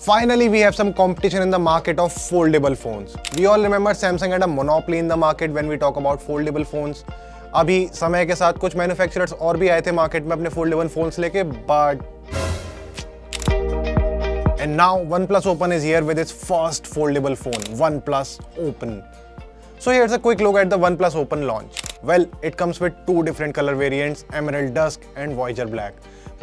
Finally, we have some competition in the market of foldable phones. We all remember Samsung had a monopoly in the market when we talk about foldable phones. अभी समय के साथ कुछ manufacturers और भी आए थे market में अपने फोल्डेबल फोन्स लेके, but and now OnePlus Open is here with its first foldable phone, OnePlus Open. So here's a quick look at the OnePlus Open launch. Well, it comes with two different color variants, Emerald Dusk and Voyager Black.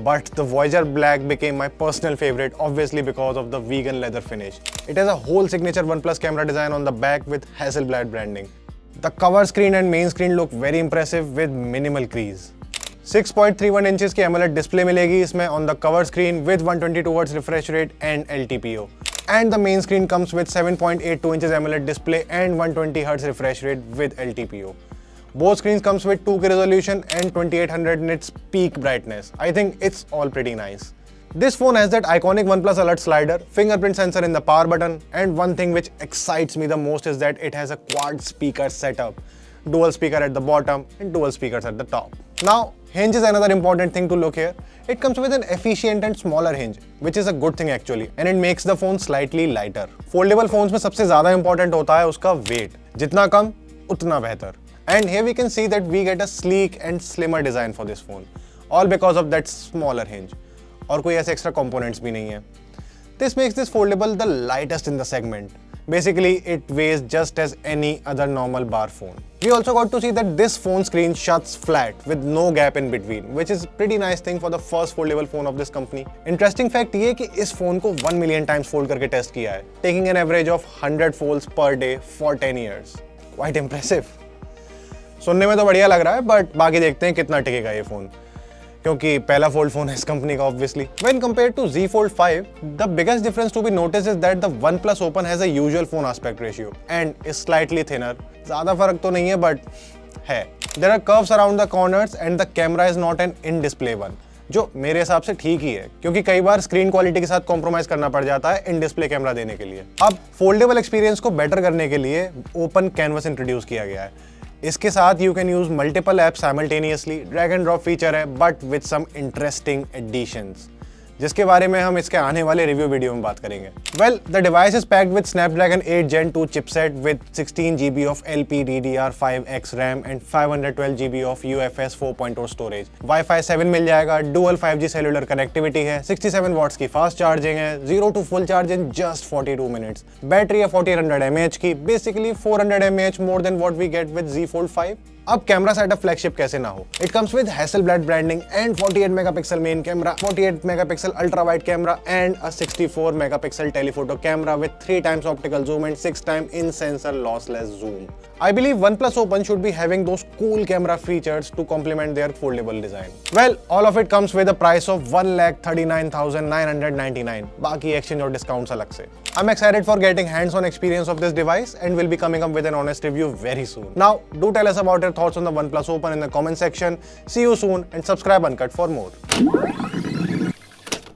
But the Voyager Black became my personal favorite, obviously because of the vegan leather finish. It has a whole signature OnePlus camera design on the back with Hasselblad branding. The cover screen and main screen look very impressive with minimal crease. 6.31 inches की AMOLED display मिलेगी इसमें on the cover screen with 122 Hz refresh rate and LTPO. And the main screen comes with 7.82 inches AMOLED display and 120 Hz refresh rate with LTPO. Both screens comes with 2K resolution and 2800 nits peak brightness. I think it's all pretty nice. This phone has that iconic OnePlus alert slider, fingerprint sensor in the power button, and one thing which excites me the most is that it has a quad speaker setup. Dual speaker at the bottom and dual speakers at the top. Now, hinge is another important thing to look here. It comes with an efficient and smaller hinge, which is a good thing actually, and it makes the phone slightly lighter. Foldable phones में सबसे ज़्यादा important होता है उसका weight. जितना कम, उतना बेहतर. And here we can see that we get a sleek and slimmer design for this phone, all because of that smaller hinge. और कोई ऐसे extra components भी नहीं है. This makes this foldable the lightest in the segment. Basically, it weighs just as any other normal bar phone. We also got to see that this phone screen shuts flat with no gap in between, which is a pretty nice thing for the first foldable phone of this company. Interesting fact ये कि इस phone को 1 million times fold करके test किया है, taking an average of 100 folds per day for 10 years. Quite impressive. सुनने में तो बढ़िया लग रहा है, but बाकी देखते हैं कितना टिकेगा ये फोन, क्योंकि पहला फोल्ड फोन है इस कंपनी का obviously. When compared to Z Fold 5, the biggest difference to be noticed is that the OnePlus Open has a usual phone aspect ratio and is slightly thinner. ज़्यादा फर्क तो नहीं है, but है. There are curves around the corners and the camera is not an in-display one, जो मेरे हिसाब से ठीक ही है, क्योंकि कई बार स्क्रीन क्वालिटी के साथ कॉम्प्रोमाइज करना पड़ जाता है इन डिस्प्ले कैमरा देने के लिए. अब फोल्डेबल एक्सपीरियंस को बेटर करने के लिए ओपन कैनवस इंट्रोड्यूस किया गया है. इसके साथ you can use multiple app simultaneously, drag and drop feature है, but with some interesting additions, जिसके बारे में हम इसके आने वाले रिव्यू वीडियो में बात करेंगे. Well, the device is packed with Snapdragon 8 Gen 2 chipset with 16 GB of LPDDR5X RAM and 512 GB of UFS 4.0 storage. Wi-Fi 7 मिल जाएगा, डुअल 5G सेलुलर कनेक्टिविटी है, 67 वॉट्स की फास्ट चार्जिंग है, 0 to full charge in just 42 minutes. Battery है 1400 mAh की, basically 400 mAh more than what we get with Z Fold 5. अब camera setup flagship कैसे ना हो. It comes with Hasselblad branding and 48 megapixel main camera, 48 megapixel ultra wide camera and a 64 megapixel telephoto camera with 3 times optical zoom and 6 times in sensor lossless zoom. I believe OnePlus Open should be having those cool camera features to complement their foldable design. Well, all of it comes with a price of 1,39,999. बाकी exchange और discounts अलग से. I'm excited for getting hands-on experience of this device and will be coming up with an honest review very soon. Now, do tell us about your thoughts on the OnePlus Open in the comment section. See you soon and subscribe Uncut for more.